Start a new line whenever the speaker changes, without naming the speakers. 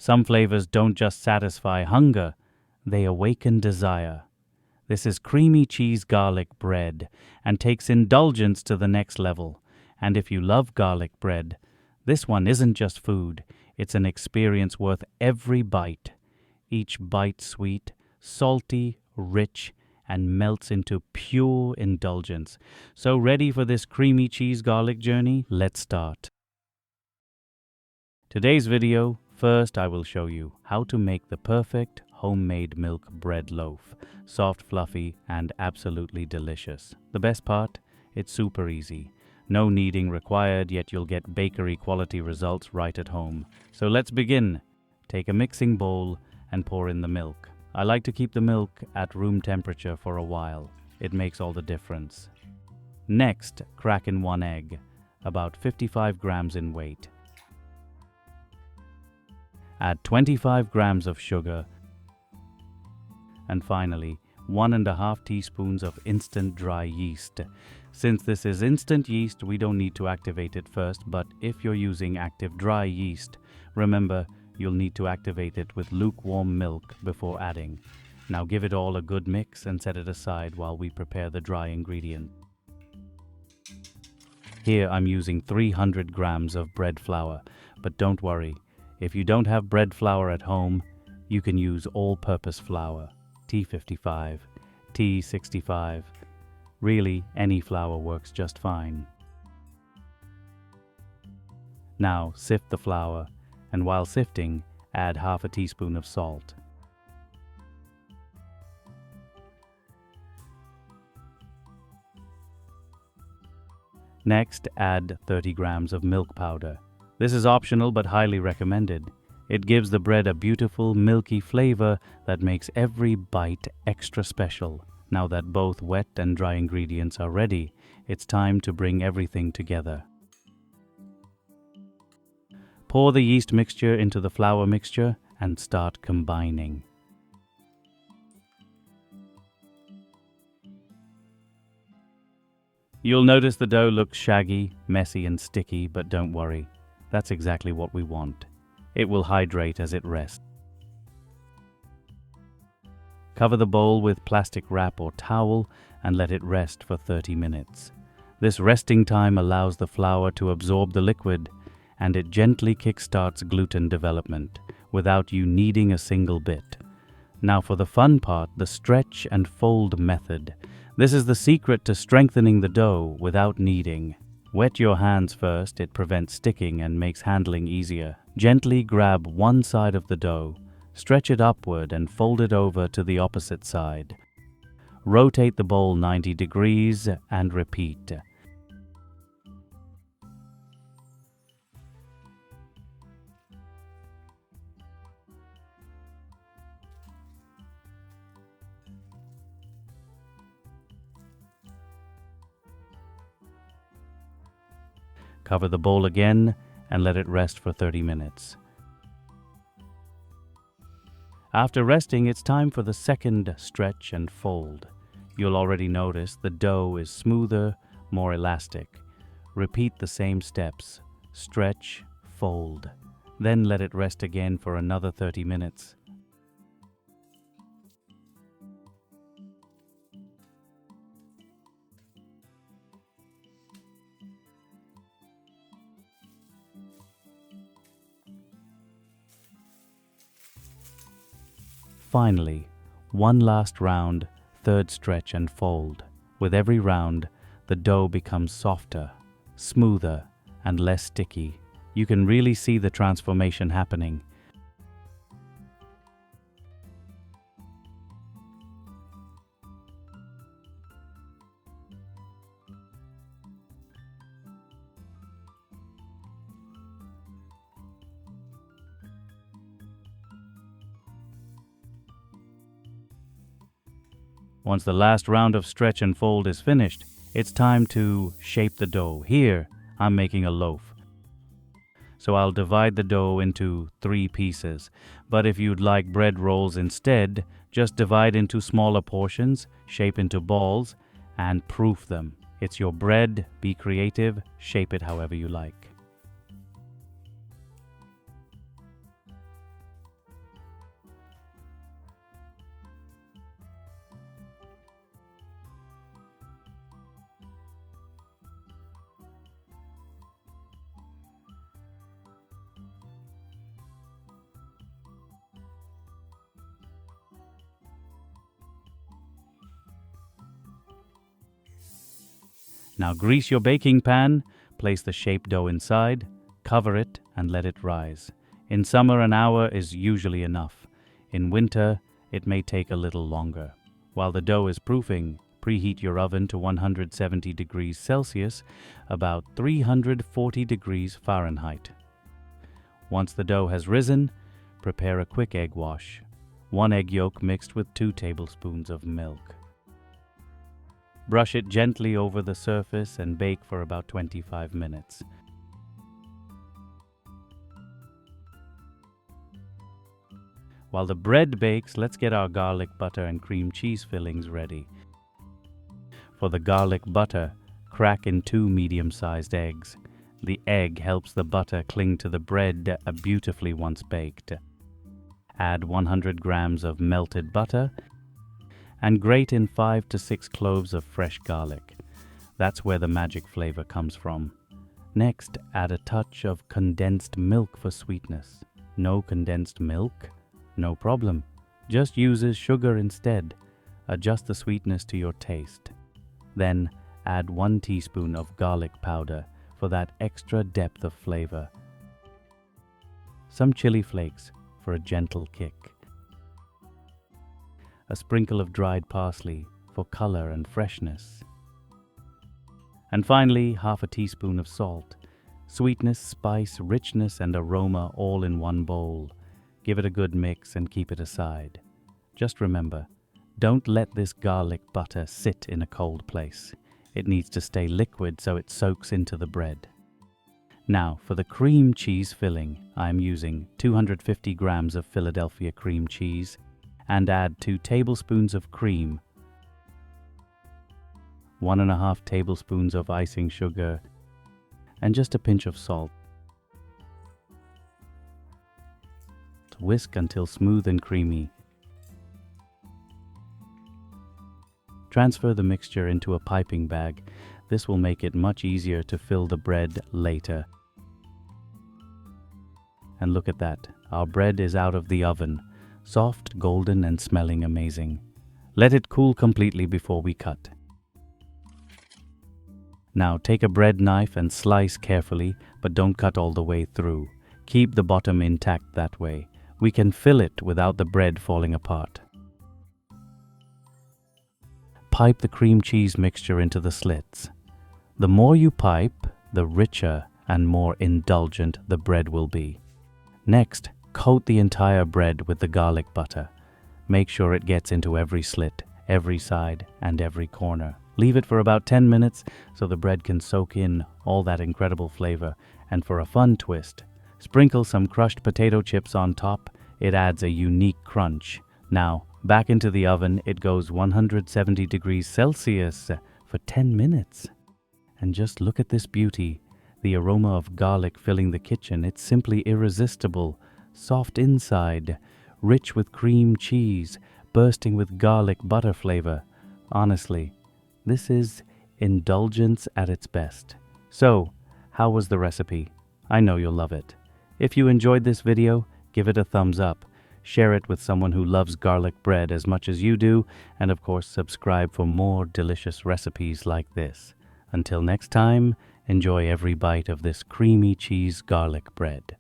Some flavors don't just satisfy hunger, they awaken desire. This is creamy cheese garlic bread and takes indulgence to the next level. And if you love garlic bread, this one isn't just food, it's an experience worth every bite. Each bite sweet, salty, rich, and melts into pure indulgence. So ready for this creamy cheese garlic journey? Let's start. Today's video, first I will show you how to make the perfect homemade milk bread loaf. Soft, fluffy, and absolutely delicious. The best part? It's super easy. No kneading required, yet you'll get bakery quality results right at home. So let's begin. Take a mixing bowl and pour in the milk. I like to keep the milk at room temperature for a while. It makes all the difference. Next, crack in 1 egg, about 55 grams in weight. Add 25 grams of sugar. And finally, 1½ teaspoons of instant dry yeast. Since this is instant yeast, we don't need to activate it first, but if you're using active dry yeast, remember, you'll need to activate it with lukewarm milk before adding. Now give it all a good mix and set it aside while we prepare the dry ingredient. Here I'm using 300 grams of bread flour, but don't worry, if you don't have bread flour at home, you can use all-purpose flour, T55, T65. Really, any flour works just fine. Now sift the flour, and while sifting, add ½ teaspoon of salt. Next, add 30 grams of milk powder. This is optional but highly recommended. It gives the bread a beautiful, milky flavor that makes every bite extra special. Now that both wet and dry ingredients are ready, it's time to bring everything together. Pour the yeast mixture into the flour mixture and start combining. You'll notice the dough looks shaggy, messy and sticky, but don't worry. That's exactly what we want. It will hydrate as it rests. Cover the bowl with plastic wrap or towel and let it rest for 30 minutes. This resting time allows the flour to absorb the liquid, and it gently kickstarts gluten development without you kneading a single bit. Now for the fun part, the stretch and fold method. This is the secret to strengthening the dough without kneading. Wet your hands first, it prevents sticking and makes handling easier. Gently grab one side of the dough, stretch it upward and fold it over to the opposite side. Rotate the bowl 90 degrees and repeat. Cover the bowl again and let it rest for 30 minutes. After resting, it's time for the second stretch and fold. You'll already notice the dough is smoother, more elastic. Repeat the same steps. Stretch, fold. Then let it rest again for another 30 minutes. Finally, one last round, third stretch and fold. With every round, the dough becomes softer, smoother, and less sticky. You can really see the transformation happening. Once the last round of stretch and fold is finished, it's time to shape the dough. Here, I'm making a loaf. So I'll divide the dough into 3 pieces. But if you'd like bread rolls instead, just divide into smaller portions, shape into balls, and proof them. It's your bread, be creative, shape it however you like. Now grease your baking pan, place the shape dough inside, cover it, and let it rise. In summer, an hour is usually enough. In winter, it may take a little longer. While the dough is proofing, preheat your oven to 170 degrees Celsius, about 340 degrees Fahrenheit. Once the dough has risen, prepare a quick egg wash. 1 egg yolk mixed with 2 tablespoons of milk. Brush it gently over the surface and bake for about 25 minutes. While the bread bakes, let's get our garlic butter and cream cheese fillings ready. For the garlic butter, crack in 2 medium-sized eggs. The egg helps the butter cling to the bread beautifully once baked. Add 100 grams of melted butter and grate in 5 to 6 cloves of fresh garlic. That's where the magic flavor comes from. Next, add a touch of condensed milk for sweetness. No condensed milk? No problem. Just use sugar instead. Adjust the sweetness to your taste. Then add 1 teaspoon of garlic powder for that extra depth of flavor. Some chili flakes for a gentle kick. A sprinkle of dried parsley for color and freshness. And finally, half a teaspoon of salt. Sweetness, spice, richness, and aroma all in one bowl. Give it a good mix and keep it aside. Just remember, don't let this garlic butter sit in a cold place. It needs to stay liquid so it soaks into the bread. Now, for the cream cheese filling, I'm using 250 grams of Philadelphia cream cheese and add 2 tablespoons of cream, 1.5 tablespoons of icing sugar, and just a pinch of salt. Whisk until smooth and creamy. Transfer the mixture into a piping bag. This will make it much easier to fill the bread later. And look at that, our bread is out of the oven, soft, golden, and smelling amazing. Let it cool completely before we cut. Now take a bread knife and slice carefully, but don't cut all the way through. Keep the bottom intact that way. We can fill it without the bread falling apart. Pipe the cream cheese mixture into the slits. The more you pipe, the richer and more indulgent the bread will be. Next, coat the entire bread with the garlic butter. Make sure it gets into every slit, every side, and every corner. Leave it for about 10 minutes so the bread can soak in all that incredible flavor. And for a fun twist, sprinkle some crushed potato chips on top. It adds a unique crunch. Now, back into the oven, it goes 170 degrees Celsius for 10 minutes. And just look at this beauty. The aroma of garlic filling the kitchen. It's simply irresistible. Soft inside, rich with cream cheese, bursting with garlic butter flavor. Honestly, this is indulgence at its best. So, how was the recipe? I know you'll love it. If you enjoyed this video, give it a thumbs up. Share it with someone who loves garlic bread as much as you do, and of course subscribe for more delicious recipes like this. Until next time, enjoy every bite of this creamy cheese garlic bread.